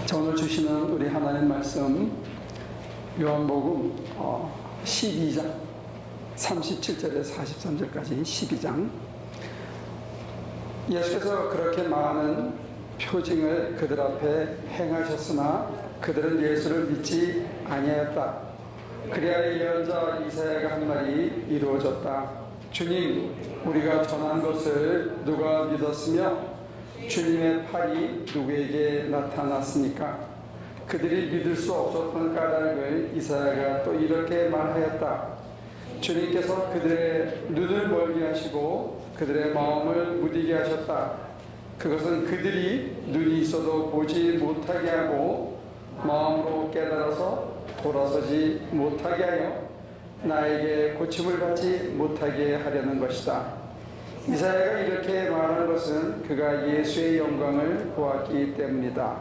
자, 오늘 주시는 우리 하나님 말씀 요한복음 12장 37절에서 43절까지 12장. 예수께서 그렇게 많은 표징을 그들 앞에 행하셨으나 그들은 예수를 믿지 아니하였다. 그리하여 예언자 이사야가 한 말이 이루어졌다. 주님, 우리가 전한 것을 누가 믿었으며 주님의 팔이 누구에게 나타났습니까? 그들이 믿을 수 없었던 까닭을 이사야가 또 이렇게 말하였다. 주님께서 그들의 눈을 멀게 하시고 그들의 마음을 무디게 하셨다. 그것은 그들이 눈이 있어도 보지 못하게 하고 마음으로 깨달아서 돌아서지 못하게 하여 나에게 고침을 받지 못하게 하려는 것이다. 이사야가 이렇게 말한 것은 그가 예수의 영광을 보았기 때문이다.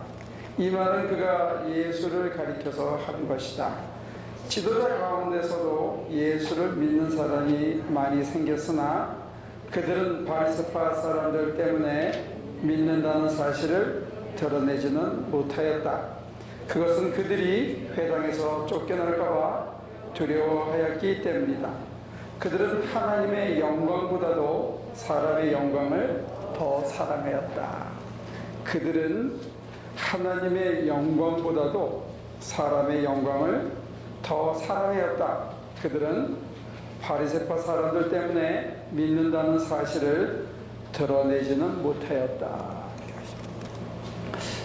이 말은 그가 예수를 가리켜서 한 것이다. 지도자 가운데서도 예수를 믿는 사람이 많이 생겼으나 그들은 바리새파 사람들 때문에 믿는다는 사실을 드러내지는 못하였다. 그것은 그들이 회당에서 쫓겨날까봐 두려워하였기 때문이다. 그들은 하나님의 영광보다도 사람의 영광을 더 사랑하였다. 그들은 하나님의 영광보다도 사람의 영광을 더 사랑하였다. 그들은 바리새파 사람들 때문에 믿는다는 사실을 드러내지는 못하였다.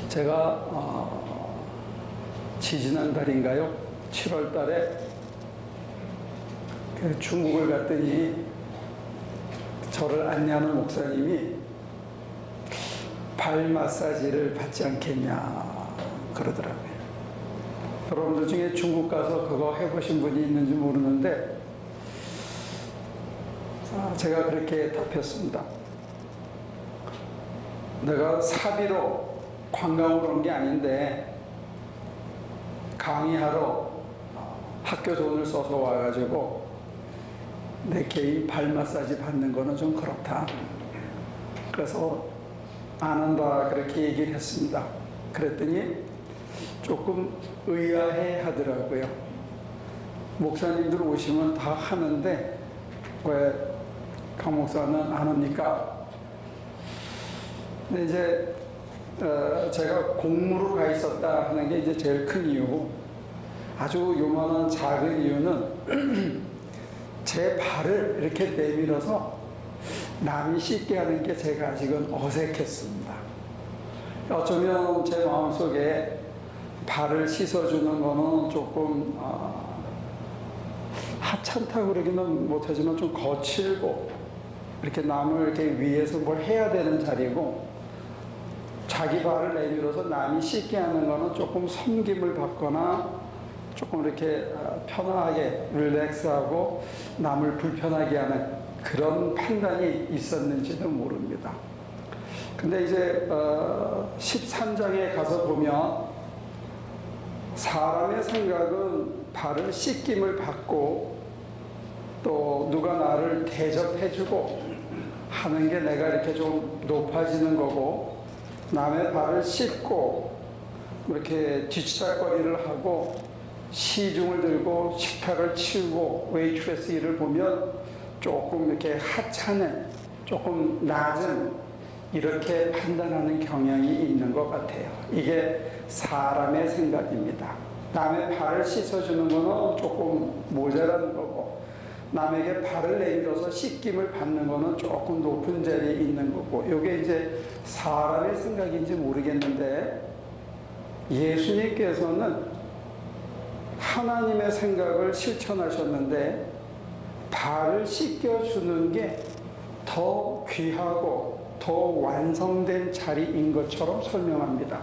제가 지지난달인가요? 7월 달에 중국을 갔더니 저를 안내하는 목사님이 발 마사지를 받지 않겠냐 그러더라고요. 여러분들 중에 중국 가서 그거 해보신 분이 있는지 모르는데 제가 그렇게 답했습니다. 내가 사비로 관광을 온 게 아닌데 강의하러 학교 돈을 써서 와가지고 내 개인 발 마사지 받는 거는 좀 그렇다. 그래서 안 한다 그렇게 얘기를 했습니다. 그랬더니 조금 의아해 하더라고요. 목사님들 오시면 다 하는데 왜 강 목사는 안 합니까? 근데 이제 제가 공무로 가 있었다 하는 게 이제 제일 큰 이유고, 아주 요만한 작은 이유는 제 발을 이렇게 내밀어서 남이 씻게 하는 게 제가 아직은 어색했습니다. 어쩌면 제 마음속에 발을 씻어주는 거는 조금 하찮다고 그러기는 못하지만 좀 거칠고 이렇게 남을 이렇게 위해서 뭘 해야 되는 자리고, 자기 발을 내밀어서 남이 씻게 하는 거는 조금 섬김을 받거나 조금 이렇게 편하게 릴렉스하고 남을 불편하게 하는 그런 판단이 있었는지도 모릅니다. 근데 이제 13장에 가서 보면 사람의 생각은 발을 씻김을 받고 또 누가 나를 대접해주고 하는 게 내가 이렇게 좀 높아지는 거고, 남의 발을 씻고 이렇게 뒤치다거리를 하고 시중을 들고 식탁을 치우고 웨이트레스 일을 보면 조금 이렇게 하찮은, 조금 낮은 이렇게 판단하는 경향이 있는 것 같아요. 이게 사람의 생각입니다. 남의 발을 씻어주는 거는 조금 모자라는 거고, 남에게 발을 내밀어서 씻김을 받는 거는 조금 높은 자리에 있는 거고, 이게 이제 사람의 생각인지 모르겠는데 예수님께서는 하나님의 생각을 실천하셨는데 발을 씻겨주는 게 더 귀하고 더 완성된 자리인 것처럼 설명합니다.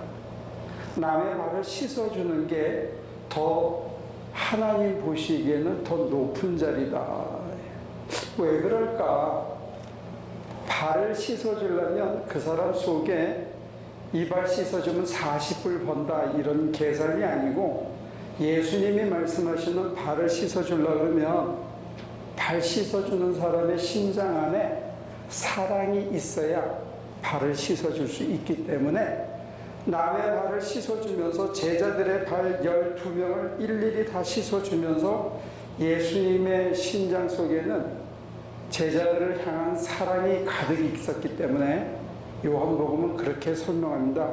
남의 발을 씻어주는 게 더 하나님 보시기에는 더 높은 자리다. 왜 그럴까? 발을 씻어주려면 그 사람 속에 이 발 씻어주면 40불 번다 이런 계산이 아니고, 예수님이 말씀하시는 발을 씻어주려고 그러면 발 씻어주는 사람의 심장 안에 사랑이 있어야 발을 씻어줄 수 있기 때문에 남의 발을 씻어주면서 제자들의 발 12명을 일일이 다 씻어주면서 예수님의 심장 속에는 제자들을 향한 사랑이 가득 있었기 때문에 요한복음은 그렇게 설명합니다.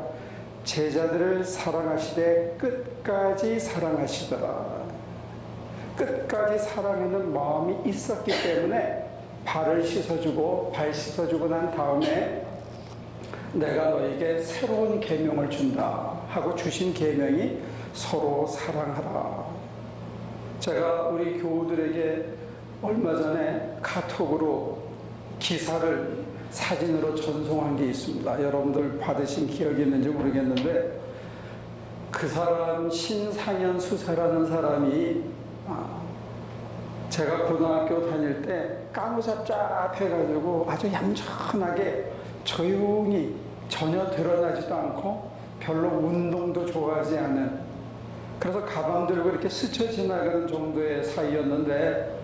제자들을 사랑하시되 끝까지 사랑하시더라. 끝까지 사랑하는 마음이 있었기 때문에 발을 씻어주고 발 씻어주고 난 다음에 내가 너에게 새로운 계명을 준다 하고 주신 계명이 서로 사랑하라. 제가 우리 교우들에게 얼마 전에 카톡으로 기사를 사진으로 전송한 게 있습니다. 여러분들 받으신 기억이 있는지 모르겠는데 그 사람 신상현 수사라는 사람이 제가 고등학교 다닐 때 까무잡잡해가지고 아주 얌전하게 조용히 전혀 드러나지도 않고 별로 운동도 좋아하지 않은, 그래서 가방 들고 이렇게 스쳐 지나가는 정도의 사이였는데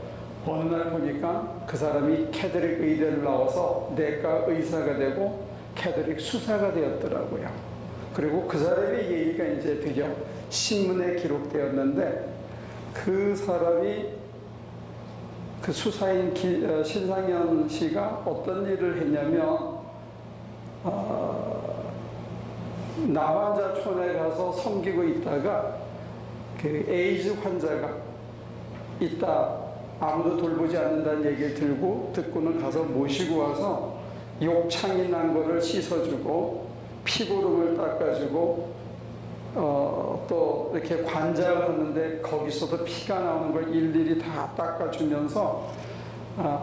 어느 날 보니까 그 사람이 캐드릭 의대를 나와서 내과 의사가 되고 캐드릭 수사가 되었더라고요. 그리고 그 사람의 얘기가 이제 드디어 신문에 기록되었는데 그 사람이 그 수사인 신상현 씨가 어떤 일을 했냐면 나환자촌에 가서 섬기고 있다가 그 에이즈 환자가 있다, 아무도 돌보지 않는다는 얘기를 듣고는 가서 모시고 와서 욕창이 난 거를 씻어주고 피부름을 닦아주고 또 이렇게 관장을 하는데 거기서도 피가 나오는 걸 일일이 다 닦아주면서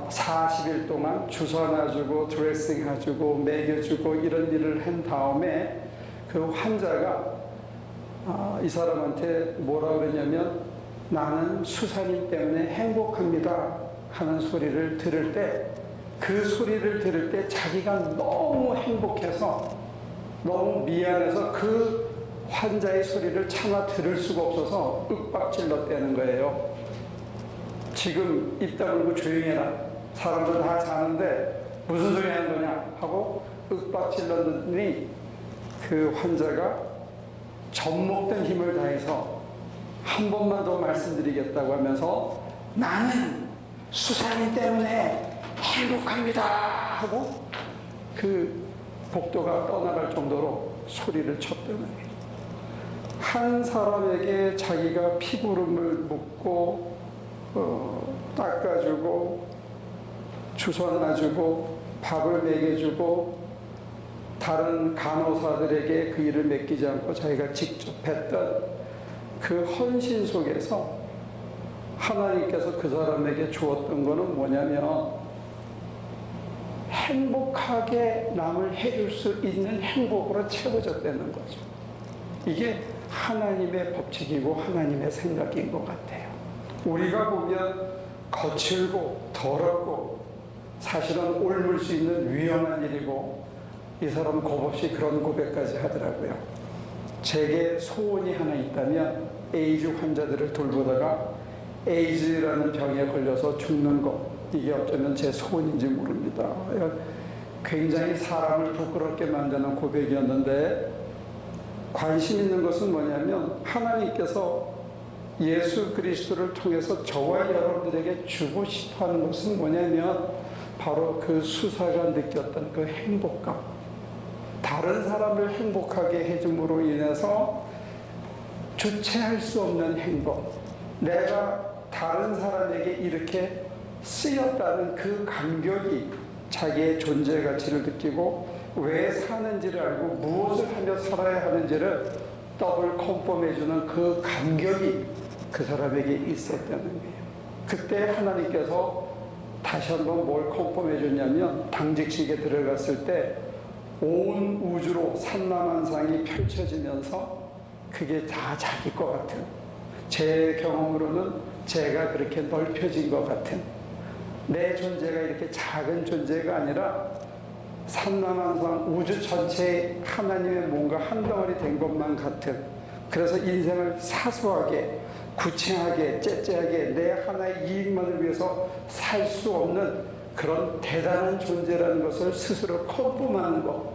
40일 동안 주사 놔주고 드레싱 해주고 먹여주고 이런 일을 한 다음에 그 환자가 이 사람한테 뭐라 그러냐면 나는 수사님 때문에 행복합니다 하는 소리를 들을 때, 그 소리를 들을 때 자기가 너무 행복해서 너무 미안해서 그 환자의 소리를 차마 들을 수가 없어서 윽박질렀다는 거예요. 지금 입 다물고 조용히 해라. 사람들 다 자는데 무슨 소리 하는 거냐 하고 윽박질렀더니 그 환자가 젖먹던 힘을 다해서 한 번만 더 말씀드리겠다고 하면서 나는 수사님 때문에 행복합니다 하고 그 복도가 떠나갈 정도로 소리를 쳤다는 거예요. 한 사람에게 자기가 피부름을 묶고 닦아주고 주사 놔주고 밥을 먹여주고 다른 간호사들에게 그 일을 맡기지 않고 자기가 직접 했던 그 헌신 속에서 하나님께서 그 사람에게 주었던 것은 뭐냐면 행복하게 남을 해줄 수 있는 행복으로 채워졌다는 거죠. 이게 하나님의 법칙이고 하나님의 생각인 것 같아요. 우리가 보면 거칠고 더럽고 사실은 옮을 수 있는 위험한 일이고 이 사람은 겁없이 그런 고백까지 하더라고요. 제게 소원이 하나 있다면 에이즈 환자들을 돌보다가 에이즈라는 병에 걸려서 죽는 것, 이게 어쩌면 제 소원인지 모릅니다. 굉장히 사람을 부끄럽게 만드는 고백이었는데 관심 있는 것은 뭐냐면 하나님께서 예수 그리스도를 통해서 저와 여러분들에게 주고 싶어하는 것은 뭐냐면 바로 그 수사가 느꼈던 그 행복감, 다른 사람을 행복하게 해줌으로 인해서 주체할 수 없는 행복, 내가 다른 사람에게 이렇게 쓰였다는 그 감격이 자기의 존재 가치를 느끼고 왜 사는지를 알고 무엇을 하며 살아야 하는지를 더블 컨펌해주는 그 감격이 그 사람에게 있었다는 거예요. 그때 하나님께서 다시 한번 뭘 컨펌해줬냐면 당직식에 들어갔을 때 온 우주로 산만한상이 펼쳐지면서 그게 다 자기 것 같은, 제 경험으로는 제가 그렇게 넓혀진 것 같은, 내 존재가 이렇게 작은 존재가 아니라 산만한상 우주 전체에 하나님의 뭔가 한 덩어리 된 것만 같은, 그래서 인생을 사소하게 구체하게 째째하게 내 하나의 이익만을 위해서 살 수 없는 그런 대단한 존재라는 것을 스스로 컨펌하는 것,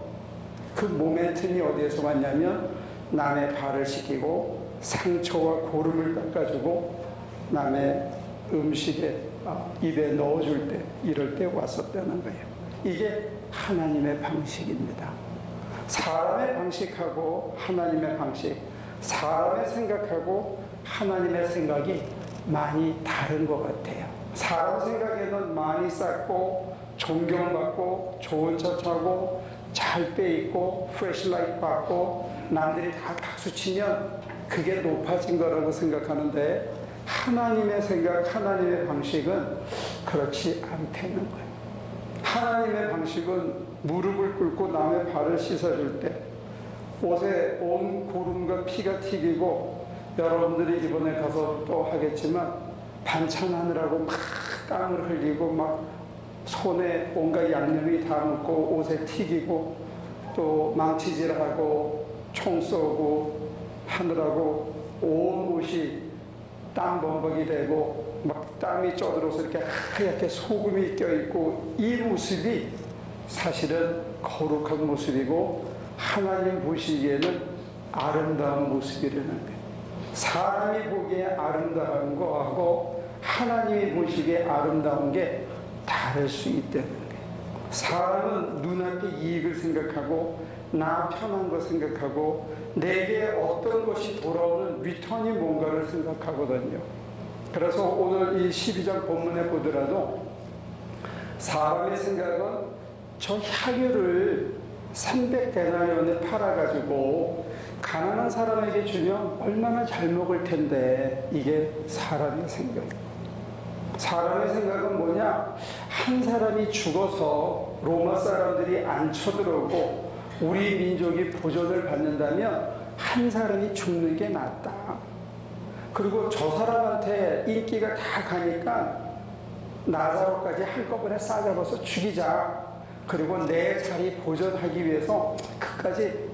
그 모멘텀이 어디에서 왔냐면 남의 발을 씻기고 상처와 고름을 닦아주고 남의 음식에 입에 넣어줄 때, 이럴 때 왔었다는 거예요. 이게 하나님의 방식입니다. 사람의 방식하고 하나님의 방식, 사람의 생각하고 하나님의 생각이 많이 다른 것 같아요. 사람 생각에는 많이 쌓고 존경받고 좋은 차 타고 잘 빼입고 플래시라이트 받고 남들이 다 박수치면 그게 높아진 거라고 생각하는데, 하나님의 생각, 하나님의 방식은 그렇지 않다는 거예요. 하나님의 방식은 무릎을 꿇고 남의 발을 씻어줄 때 옷에 온 고름과 피가 튀기고, 여러분들이 이번에 가서 또 하겠지만 반찬하느라고 막 땀을 흘리고 막 손에 온갖 양념이 다 묻고 옷에 튀기고 또 망치질하고 총 쏘고 하느라고 온 옷이 땀범벅이 되고 막 땀이 쪄들어서 이렇게 하얗게 소금이 껴있고, 이 모습이 사실은 거룩한 모습이고 하나님 보시기에는 아름다운 모습이라는 거예요. 사람이 보기에 아름다운 거하고 하나님이 보시기에 아름다운 게 다를 수 있다는 거예요. 사람은 눈앞의 이익을 생각하고 나 편한 거 생각하고 내게 어떤 것이 돌아오는 리턴이 뭔가를 생각하거든요. 그래서 오늘 이 12장 본문에 보더라도 사람의 생각은 저 향유를 300데나리온에 팔아가지고 가난한 사람에게 주면 얼마나 잘 먹을 텐데, 이게 사람의 생각이에요. 사람의 생각은 뭐냐? 한 사람이 죽어서 로마 사람들이 안 쳐들어오고 우리 민족이 보존을 받는다면 한 사람이 죽는 게 낫다. 그리고 저 사람한테 인기가 다 가니까 나사로까지 한꺼번에 싸잡아서 죽이자. 그리고 내 자리 보존하기 위해서 그까지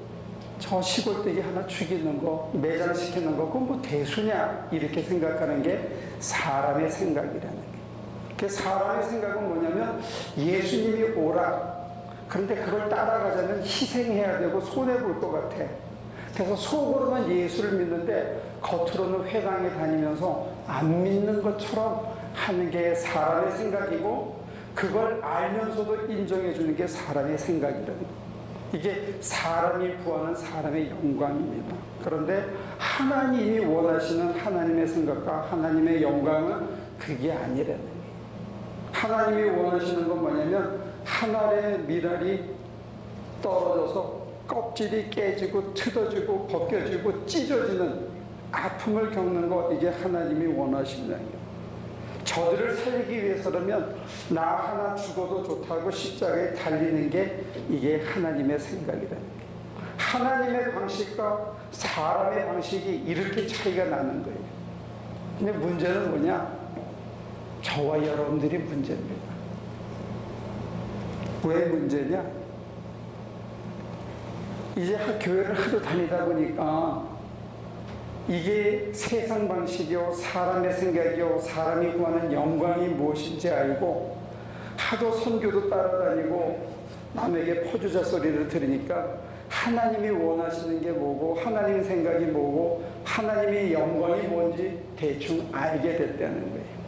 저 시골떼기 하나 죽이는 거, 매장시키는 거, 그건 뭐 대수냐, 이렇게 생각하는 게 사람의 생각이라는 게. 그 사람의 생각은 뭐냐면 예수님이 오라. 그런데 그걸 따라가자면 희생해야 되고 손해볼 것 같아. 그래서 속으로는 예수를 믿는데 겉으로는 회당에 다니면서 안 믿는 것처럼 하는 게 사람의 생각이고, 그걸 알면서도 인정해 주는 게 사람의 생각이라는 거예요. 이게 사람이 구하는 사람의 영광입니다. 그런데 하나님이 원하시는 하나님의 생각과 하나님의 영광은 그게 아니라는 거예요. 하나님이 원하시는 건 뭐냐면 한 알의 밀알이 떨어져서 껍질이 깨지고 뜯어지고 벗겨지고 찢어지는 아픔을 겪는 거, 이게 하나님이 원하시는 거예요. 저들을 살리기 위해서라면 나 하나 죽어도 좋다고 십자가에 달리는 게 이게 하나님의 생각이라는 거예요. 하나님의 방식과 사람의 방식이 이렇게 차이가 나는 거예요. 근데 문제는 뭐냐? 저와 여러분들이 문제입니다. 왜 문제냐? 이제 교회를 하도 다니다 보니까 이게 세상 방식이요, 사람의 생각이요, 사람이 구하는 영광이 무엇인지 알고 하도 선교도 따라다니고 남에게 포주자 소리를 들으니까 하나님이 원하시는 게 뭐고 하나님의 생각이 뭐고 하나님의 영광이 뭔지 대충 알게 됐다는 거예요.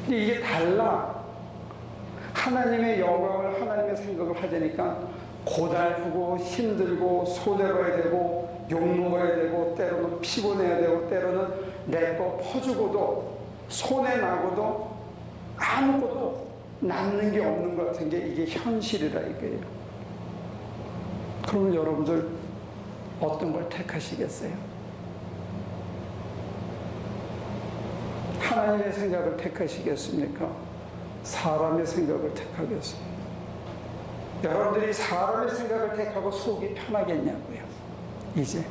근데 이게 달라. 하나님의 영광을, 하나님의 생각을 하자니까 고달프고 힘들고 손해봐야 되고 욕 먹어야 되고 때로는 피곤해야 되고 때로는 내 거 퍼주고도 손해나고도 아무것도 남는 게 없는 것 같은 게 이게 현실이라 이거예요. 그러면 여러분들 어떤 걸 택하시겠어요? 하나님의 생각을 택하시겠습니까? 사람의 생각을 택하겠습니까? 여러분들이 사람의 생각을 택하고 속이 편하겠냐고요. 이제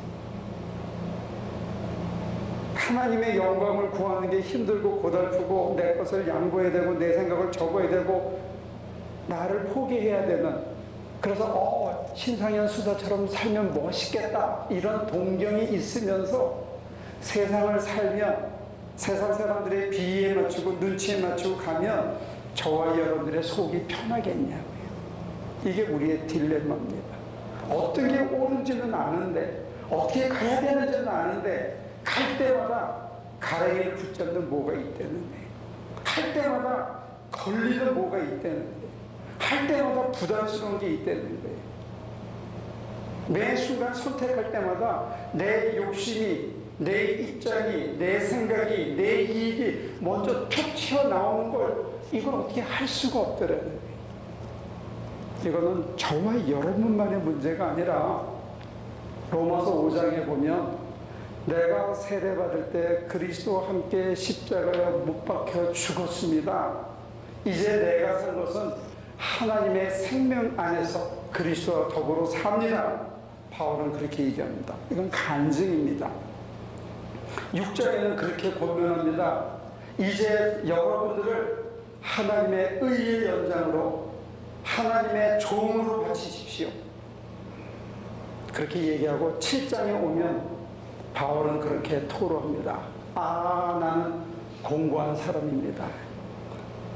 하나님의 영광을 구하는 게 힘들고 고달프고 내 것을 양보해야 되고 내 생각을 접어야 되고 나를 포기해야 되는, 그래서 신상현 수사처럼 살면 멋있겠다 이런 동경이 있으면서 세상을 살면 세상 사람들의 비위에 맞추고 눈치에 맞추고 가면 저와 여러분들의 속이 편하겠냐고요. 이게 우리의 딜레마입니다. 어떤 게 옳은지는 아는데, 어떻게 가야 되는지는 아는데, 갈 때마다 가랑이를 붙잡는 뭐가 있다는데, 할 때마다 걸리는 뭐가 있다는데, 할 때마다 부담스러운 게 있다는데, 매 순간 선택할 때마다 내 욕심이, 내 입장이, 내 생각이, 내 이익이 먼저 툭 튀어나오는 걸 이걸 어떻게 할 수가 없더라는 거예요. 이거는 저와 여러분만의 문제가 아니라 로마서 5장에 보면 내가 세례받을 때 그리스도와 함께 십자가에 못 박혀 죽었습니다. 이제 내가 산 것은 하나님의 생명 안에서 그리스도와 더불어 삽니다. 바울은 그렇게 얘기합니다. 이건 간증입니다. 6장에는 그렇게 권면합니다. 이제 여러분들을 하나님의 의의 연장으로 하나님의 종으로 바치십시오. 그렇게 얘기하고 7장에 오면 바울은 그렇게 토로합니다. 아, 나는 공고한 사람입니다.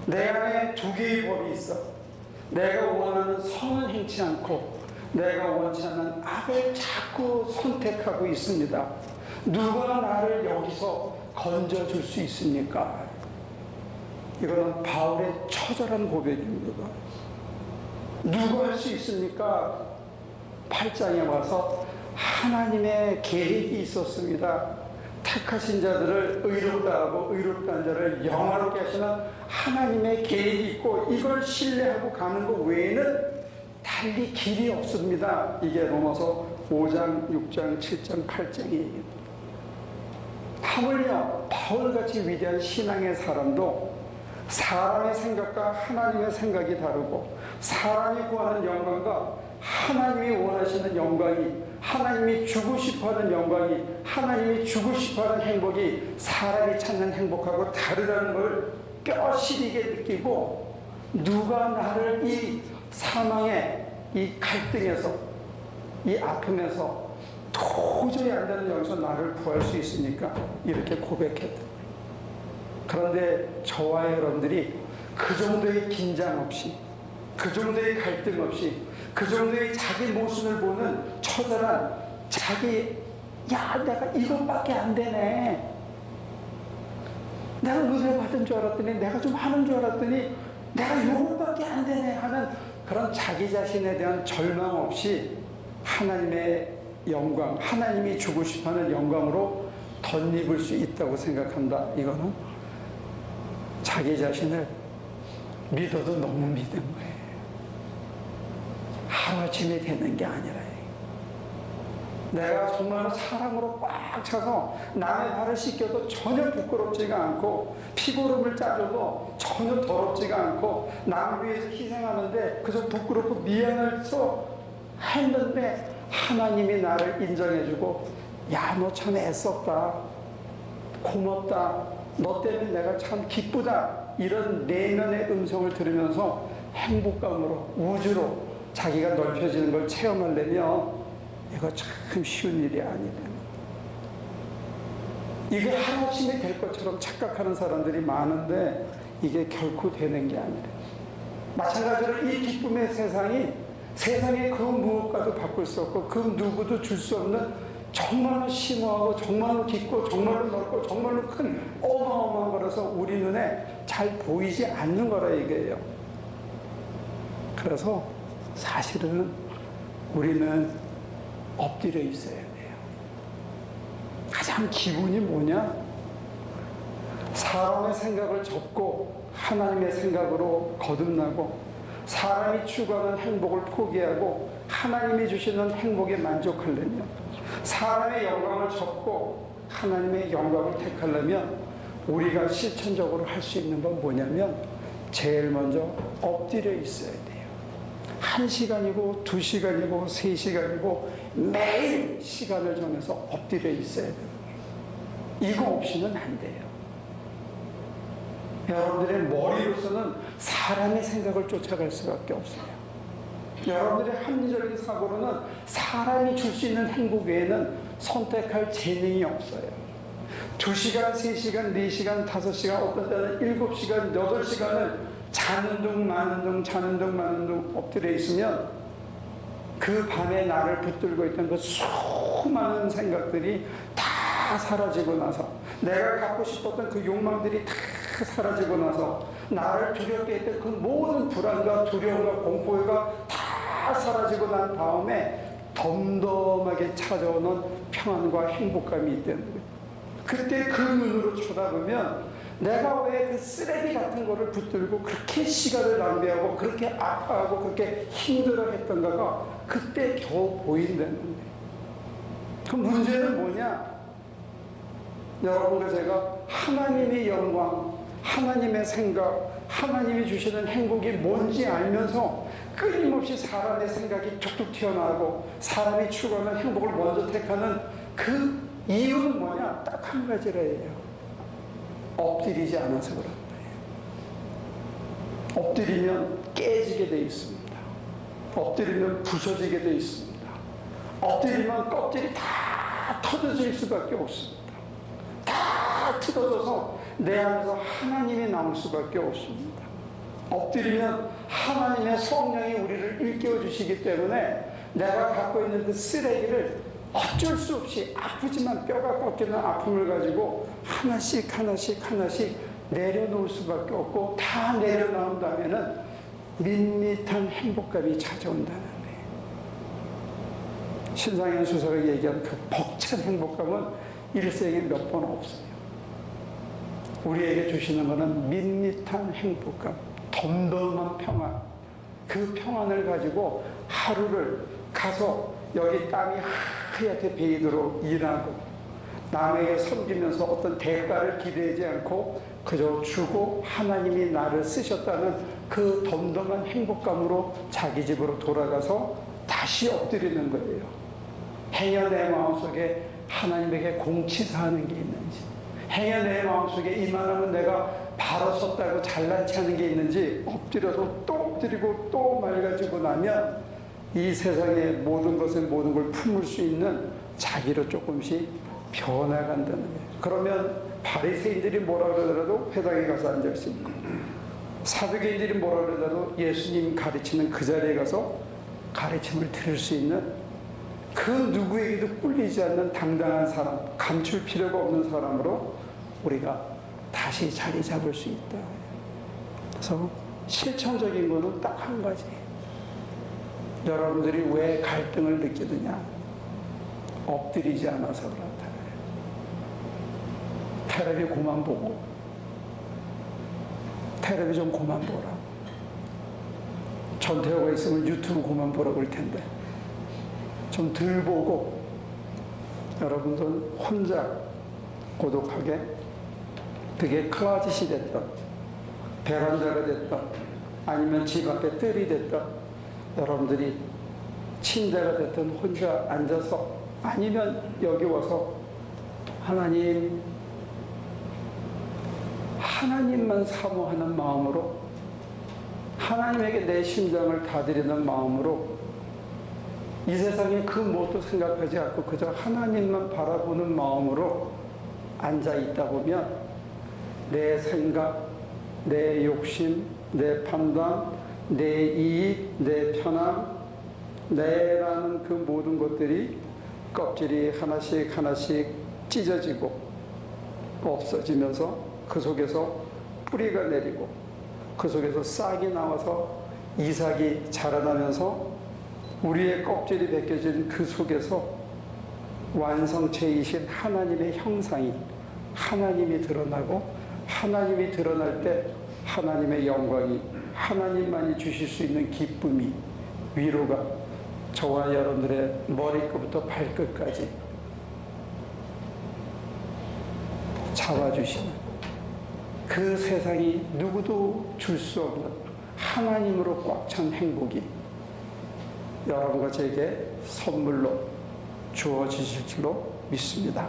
내 안에 두 개의 법이 있어. 내가 원하는 선은 행치 않고 내가 원치 않는 악을 자꾸 선택하고 있습니다. 누가 나를 여기서 건져줄 수 있습니까? 이거는 바울의 처절한 고백입니다. 누가 할 수 있습니까? 8장에 와서 하나님의 계획이 있었습니다. 택하신 자들을 의롭다 하고 의롭다는 자를 영화롭게 하시는 하나님의 계획이 있고 이걸 신뢰하고 가는 것 외에는 달리 길이 없습니다. 이게 로마서 5장, 6장, 7장, 8장이에요. 하물며 바울같이 위대한 신앙의 사람도 사람의 생각과 하나님의 생각이 다르고 사람이 구하는 영광과 하나님이 원하시는 영광이 하나님이 주고 싶어하는 영광이 하나님이 주고 싶어하는 행복이 사람이 찾는 행복하고 다르다는 걸 뼈시리게 느끼고 누가 나를 이 사망의 이 갈등에서 이 아픔에서 도저히 안 되는 여기서 나를 구할 수 있으니까 이렇게 고백했다. 그런데 저와 여러분들이 그 정도의 긴장 없이 그 정도의 갈등 없이 그 정도의 자기 모습을 보는 처절한 자기 야 내가 이것밖에 안 되네 내가 은혜 받은 줄 알았더니 내가 좀 하는 줄 알았더니 내가 이것밖에 안 되네 하는 그런 자기 자신에 대한 절망 없이 하나님의 영광 하나님이 주고 싶어하는 영광으로 덧입을 수 있다고 생각한다. 이거는 자기 자신을 믿어도 너무 믿은 거예요. 하루아침에 되는 게 아니라 내가 정말 사랑으로 꽉 차서 남의 발을 씻겨도 전혀 부끄럽지가 않고 피고름을 짜줘도 전혀 더럽지가 않고 남을 위해서 희생하는데 그저 부끄럽고 미안해서 했는데 하나님이 나를 인정해주고 야, 너 참 애썼다 고맙다 너 때문에 내가 참 기쁘다 이런 내면의 음성을 들으면서 행복감으로 우주로 자기가 넓혀지는 걸 체험하려면 이거 참 쉬운 일이 아니에요. 이게 하루아침에 될 것처럼 착각하는 사람들이 많은데 이게 결코 되는 게 아니에요. 마찬가지로 이 기쁨의 세상에 그 무엇과도 바꿀 수 없고 그 누구도 줄 수 없는 정말로 심오하고 정말로 깊고 정말로 넓고 정말로 큰 어마어마한 거라서 우리 눈에 잘 보이지 않는 거라 이거예요. 그래서 사실은 우리는 엎드려 있어야 돼요. 가장 기본이 뭐냐? 사람의 생각을 접고 하나님의 생각으로 거듭나고 사람이 추구하는 행복을 포기하고 하나님이 주시는 행복에 만족하려면 사람의 영광을 접고 하나님의 영광을 택하려면 우리가 실천적으로 할 수 있는 건 뭐냐면 제일 먼저 엎드려 있어야 돼요. 1시간이고 2시간이고 3시간이고 매일 시간을 정해서 엎드려 있어야 돼요. 이거 없이는 안 돼요. 여러분들의 머리로서는 사람의 생각을 쫓아갈 수밖에 없어요. 여러분들의 합리적인 사고로는 사람이 줄 수 있는 행복 외에는 선택할 재능이 없어요. 2시간, 3시간, 4시간, 5시간, 어떤 때는 7시간, 8시간을 자는 둥 마는 둥 자는 둥 마는 둥 엎드려 있으면 그 밤에 나를 붙들고 있던 그 수많은 생각들이 다 사라지고 나서, 내가 갖고 싶었던 그 욕망들이 다 사라지고 나서, 나를 두렵게 했던 그 모든 불안과 두려움과 공포가 다 사라지고 난 다음에 덤덤하게 찾아오는 평안과 행복감이 있다는 거예요. 그때 그 눈으로 쳐다보면 내가 왜 그 쓰레기 같은 거를 붙들고 그렇게 시간을 낭비하고 그렇게 아파하고 그렇게 힘들어 했던가가 그때 겨우 보인다는 거예요. 그 문제는 뭐냐? 여러분과 제가 하나님의 영광, 하나님의 생각, 하나님이 주시는 행복이 뭔지 알면서 끊임없이 사람의 생각이 툭툭 튀어나오고 사람이 추구하는 행복을 먼저 택하는 그 이유는 뭐냐? 딱 한 가지래요. 엎드리지 않아서 그런 거예요. 엎드리면 깨지게 돼 있습니다. 엎드리면 부서지게 돼 있습니다. 엎드리면 껍질이 다 터져질 수밖에 없습니다. 다 뜯어져서 내 안에서 하나님이 나올 수밖에 없습니다. 엎드리면 하나님의 성령이 우리를 일깨워 주시기 때문에 내가 갖고 있는 그 쓰레기를 어쩔 수 없이 아프지만 뼈가 꺾이는 아픔을 가지고 하나씩 하나씩 하나씩 내려놓을 수밖에 없고, 다 내려놓은 다음에는 밋밋한 행복감이 찾아온다는 거예요. 신상현 수사가 얘기한 그 벅찬 행복감은 일생에 몇 번 없어요. 우리에게 주시는 것은 밋밋한 행복감, 덤덤한 평안. 그 평안을 가지고 하루를 가서 여기 땀이 하얗게 베이도록 일하고 남에게 섬기면서 어떤 대가를 기대하지 않고 그저 주고 하나님이 나를 쓰셨다는 그 덤덤한 행복감으로 자기 집으로 돌아가서 다시 엎드리는 거예요. 행여 내 마음속에 하나님에게 공치사하는 게 있는지, 행여 내 마음속에 이만하면 내가 바로 섰다고 잘난 체 하는 게 있는지 엎드려서 또 엎드리고 또 맑아지고 나면 이 세상의 모든 것을 모든 걸 품을 수 있는 자기로 조금씩 변해간다는 거예요. 그러면 바리새인들이 뭐라 그러더라도 회당에 가서 앉을 수 있고, 사두개인들이 뭐라 그러더라도 예수님 가르치는 그 자리에 가서 가르침을 들을 수 있는, 그 누구에게도 꿀리지 않는 당당한 사람, 감출 필요가 없는 사람으로 우리가 다시 자리 잡을 수 있다. 그래서 실천적인 거는 딱 한 가지. 여러분들이 왜 갈등을 느끼느냐? 엎드리지 않아서 그렇다. 테레비 그만 보고, 테레비 좀 그만 보라. 전태호가 있으면 유튜브 그만 보라고 할 텐데 좀 덜 보고, 여러분들 혼자 고독하게, 그게 클라짓이 됐던, 베란다가 됐던, 아니면 집 앞에 뜰이 됐던, 여러분들이 침대가 됐든 혼자 앉아서, 아니면 여기 와서 하나님만 사모하는 마음으로, 하나님에게 내 심장을 다드리는 마음으로, 이 세상에 그 무엇도 생각하지 않고 그저 하나님만 바라보는 마음으로 앉아 있다 보면 내 생각, 내 욕심, 내 판단, 내 이익, 내 편함, 내라는 그 모든 것들이 껍질이 하나씩 하나씩 찢어지고 없어지면서 그 속에서 뿌리가 내리고 그 속에서 싹이 나와서 이삭이 자라나면서 우리의 껍질이 벗겨진 그 속에서 완성체이신 하나님의 형상이, 하나님이 드러나고, 하나님이 드러날 때 하나님의 영광이, 하나님만이 주실 수 있는 기쁨이, 위로가 저와 여러분들의 머리끝부터 발끝까지 잡아주시는, 그 세상이 누구도 줄 수 없는 하나님으로 꽉 찬 행복이 여러분과 제게 선물로 주어지실 줄로 믿습니다.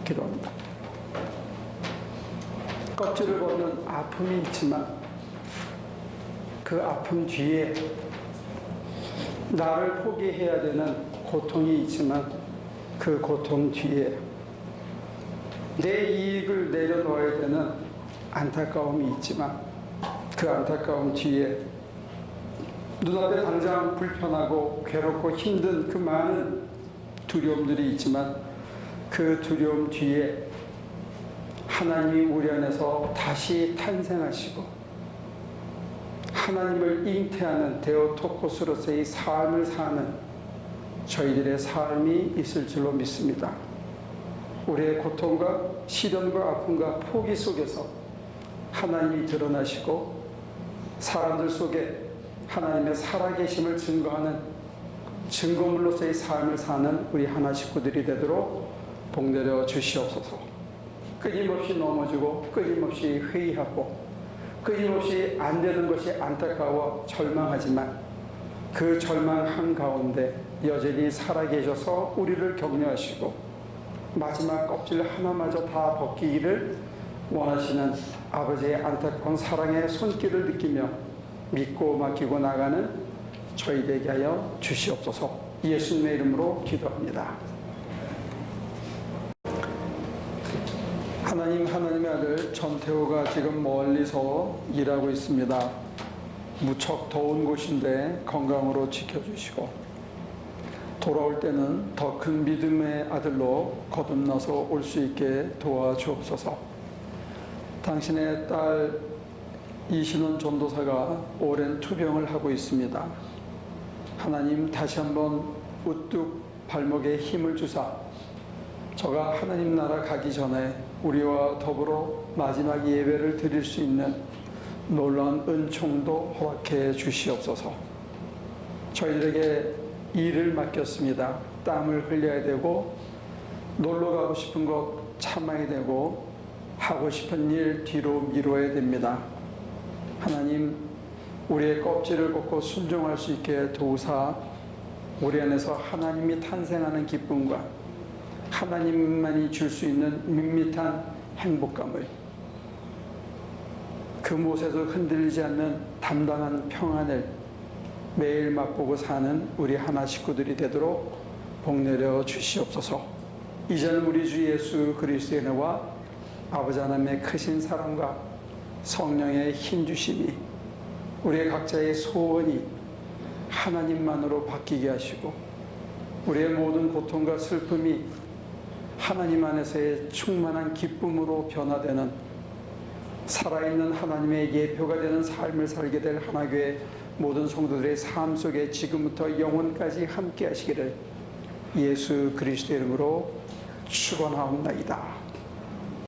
기도합니다. 껍질을 보면 아픔이 있지만 그 아픔 뒤에 나를 포기해야 되는 고통이 있지만 그 고통 뒤에 내 이익을 내려놓아야 되는 안타까움이 있지만 그 안타까움 뒤에 눈앞에 당장 불편하고 괴롭고 힘든 그 많은 두려움들이 있지만 그 두려움 뒤에 하나님이 우리 안에서 다시 탄생하시고 하나님을 잉태하는 데오토코스로서의 삶을 사는 저희들의 삶이 있을 줄로 믿습니다. 우리의 고통과 시련과 아픔과 포기 속에서 하나님이 드러나시고 사람들 속에 하나님의 살아계심을 증거하는 증거물로서의 삶을 사는 우리 하나 식구들이 되도록 복내려 주시옵소서. 끊임없이 넘어지고 끊임없이 회의하고 끊임없이 안 되는 것이 안타까워 절망하지만 그 절망 한가운데 여전히 살아계셔서 우리를 격려하시고 마지막 껍질 하나마저 다 벗기기를 원하시는 아버지의 안타까운 사랑의 손길을 느끼며 믿고 맡기고 나가는 저희 되게 하여 주시옵소서. 예수님의 이름으로 기도합니다. 하나님의 아들 전태호가 지금 멀리서 일하고 있습니다. 무척 더운 곳인데 건강으로 지켜주시고 돌아올 때는 더 큰 믿음의 아들로 거듭나서 올 수 있게 도와주옵소서. 당신의 딸 이신원 전도사가 오랜 투병을 하고 있습니다. 하나님 다시 한번 우뚝 발목에 힘을 주사 저가 하나님 나라 가기 전에 우리와 더불어 마지막 예배를 드릴 수 있는 놀라운 은총도 허락해 주시옵소서. 저희들에게 일을 맡겼습니다. 땀을 흘려야 되고 놀러 가고 싶은 것 참아야 되고 하고 싶은 일 뒤로 미뤄야 됩니다. 하나님 우리의 껍질을 벗고 순종할 수 있게 도우사 우리 안에서 하나님이 탄생하는 기쁨과 하나님만이 줄 수 있는 밋밋한 행복감을 그 못에서 흔들리지 않는 담담한 평안을 매일 맛보고 사는 우리 하나 식구들이 되도록 복내려 주시옵소서. 이제는 우리 주 예수 그리스도의 은혜와 아버지 하나님의 크신 사랑과 성령의 힘주심이 우리의 각자의 소원이 하나님만으로 바뀌게 하시고 우리의 모든 고통과 슬픔이 하나님 안에서의 충만한 기쁨으로 변화되는 살아있는 하나님의 예표가 되는 삶을 살게 될 하나교회 모든 성도들의 삶 속에 지금부터 영원까지 함께 하시기를 예수 그리스도의 이름으로 축원하옵나이다.